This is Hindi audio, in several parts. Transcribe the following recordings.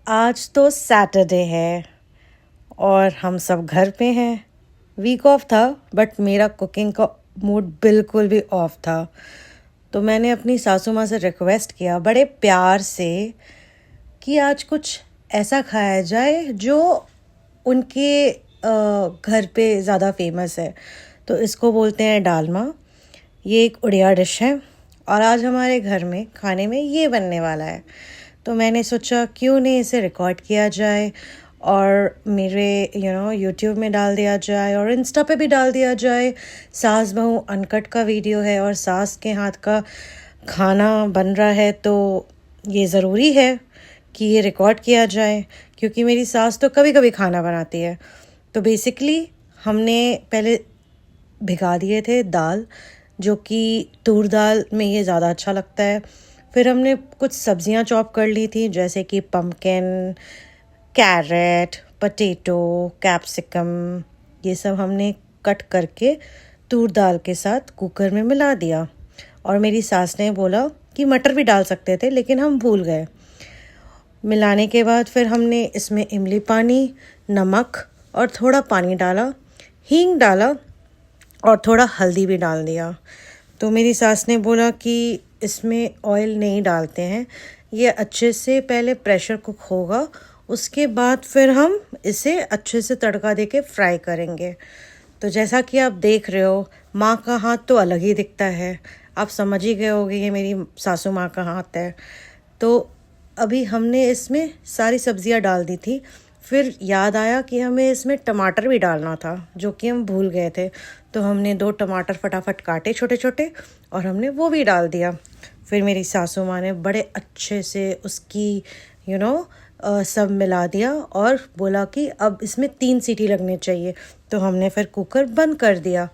आज तो सैटरडे है और हम सब घर पे हैं। वीक ऑफ था बट मेरा कुकिंग का मूड बिल्कुल भी ऑफ था। तो मैंने अपनी सासू माँ से रिक्वेस्ट किया बड़े प्यार से कि आज कुछ ऐसा खाया जाए जो उनके घर पे ज़्यादा फेमस है। तो इसको बोलते हैं डालमा। ये एक उड़िया डिश है और आज हमारे घर में खाने में ये बनने वाला है। तो मैंने सोचा क्यों नहीं इसे रिकॉर्ड किया जाए और मेरे यूट्यूब में डाल दिया जाए और इंस्टा पे भी डाल दिया जाए। सास बहू अनकट का वीडियो है और सास के हाथ का खाना बन रहा है, तो ये ज़रूरी है कि ये रिकॉर्ड किया जाए क्योंकि मेरी सास तो कभी कभी खाना बनाती है। तो बेसिकली हमने पहले भिगा दिए थे दाल, जो कि तूर दाल में ये ज़्यादा अच्छा लगता है। फिर हमने कुछ सब्जियां चॉप कर ली थी जैसे कि पम्पकिन, कैरेट, पोटैटो, कैप्सिकम, ये सब हमने कट करके तूर दाल के साथ कुकर में मिला दिया। और मेरी सास ने बोला कि मटर भी डाल सकते थे लेकिन हम भूल गए। मिलाने के बाद फिर हमने इसमें इमली पानी, नमक और थोड़ा पानी डाला, हींग डाला और थोड़ा हल्दी भी डाल दिया। तो मेरी सास ने बोला कि इसमें ऑयल नहीं डालते हैं, ये अच्छे से पहले प्रेशर कुक होगा, उसके बाद फिर हम इसे अच्छे से तड़का देके फ्राई करेंगे। तो जैसा कि आप देख रहे हो, माँ का हाथ तो अलग ही दिखता है। आप समझ ही गए होगे ये मेरी सासू माँ का हाथ है। तो अभी हमने इसमें सारी सब्जियाँ डाल दी थी। फिर याद आया कि हमें इसमें टमाटर भी डालना था, जो कि हम भूल गए थे। तो हमने 2 टमाटर फटाफट काटे छोटे छोटे और हमने वो भी डाल दिया। फिर मेरी सासू माँ ने बड़े अच्छे से उसकी सब मिला दिया और बोला कि अब इसमें 3 सीटी लगने चाहिए। तो हमने फिर कुकर बंद कर दिया।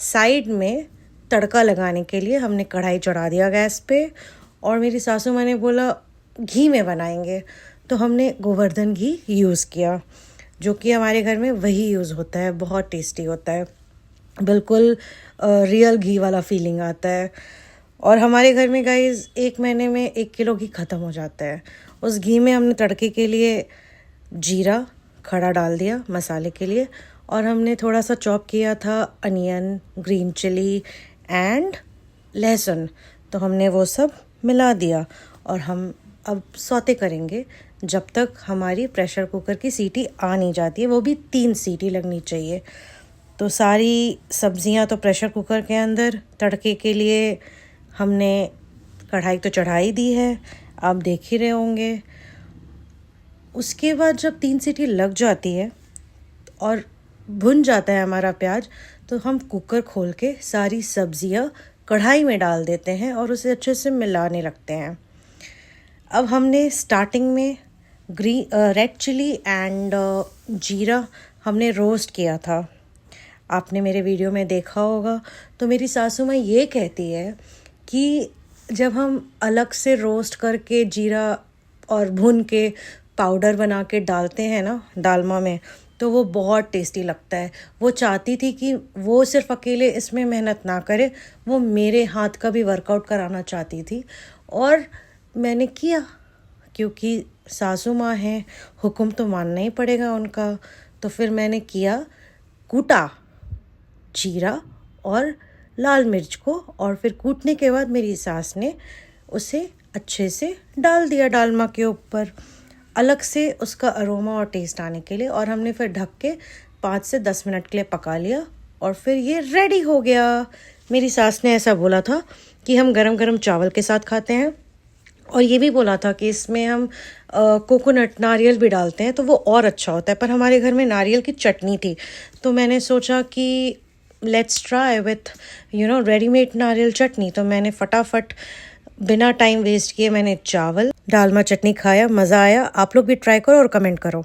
साइड में तड़का लगाने के लिए हमने कढ़ाई चढ़ा दिया गैस पे और मेरी सासू माँ ने बोला घी में बनाएंगे। तो हमने गोवर्धन घी यूज़ किया, जो कि हमारे घर में वही यूज़ होता है। बहुत टेस्टी होता है, बिल्कुल रियल घी वाला फीलिंग आता है। और हमारे घर में गाइस 1 महीने में 1 किलो घी ख़त्म हो जाता है। उस घी में हमने तड़के के लिए जीरा खड़ा डाल दिया मसाले के लिए, और हमने थोड़ा सा चॉप किया था अनियन, ग्रीन चिली एंड लहसुन। तो हमने वो सब मिला दिया और हम अब सौते करेंगे जब तक हमारी प्रेशर कुकर की सीटी आ नहीं जाती है, वो भी 3 सीटी लगनी चाहिए। तो सारी सब्जियां तो प्रेशर कुकर के अंदर, तड़के के लिए हमने कढ़ाई तो चढ़ाई दी है, आप देख ही रहे होंगे। उसके बाद जब 3 सीटी लग जाती है और भुन जाता है हमारा प्याज, तो हम कुकर खोल के सारी सब्जियां कढ़ाई में डाल देते हैं और उसे अच्छे से मिलाने लगते हैं। अब हमने स्टार्टिंग में रेड चिली एंड जीरा हमने रोस्ट किया था, आपने मेरे वीडियो में देखा होगा। तो मेरी सासू माँ ये कहती है कि जब हम अलग से रोस्ट करके जीरा और भून के पाउडर बना के डालते हैं ना डालमा में, तो वो बहुत टेस्टी लगता है। वो चाहती थी कि वो सिर्फ अकेले इसमें मेहनत ना करे, वो मेरे हाथ का भी वर्कआउट कराना चाहती थी। और मैंने किया, क्योंकि सासू माँ हैं, हुक्म तो मानना ही पड़ेगा उनका। तो फिर मैंने किया, कूटा जीरा और लाल मिर्च को, और फिर कूटने के बाद मेरी सास ने उसे अच्छे से डाल दिया डालमा के ऊपर, अलग से उसका अरोमा और टेस्ट आने के लिए। और हमने फिर ढक के 5 से 10 मिनट के लिए पका लिया और फिर ये रेडी हो गया। मेरी सास ने ऐसा बोला था कि हम गरम गरम चावल के साथ खाते हैं, और ये भी बोला था कि इसमें हम कोकोनट, नारियल भी डालते हैं तो वो और अच्छा होता है। पर हमारे घर में नारियल की चटनी थी, तो मैंने सोचा कि लेट्स ट्राई विथ रेडीमेड नारियल चटनी। तो मैंने फटाफट बिना टाइम वेस्ट किए मैंने चावल डालमा चटनी खाया, मज़ा आया। आप लोग भी ट्राई करो और कमेंट करो।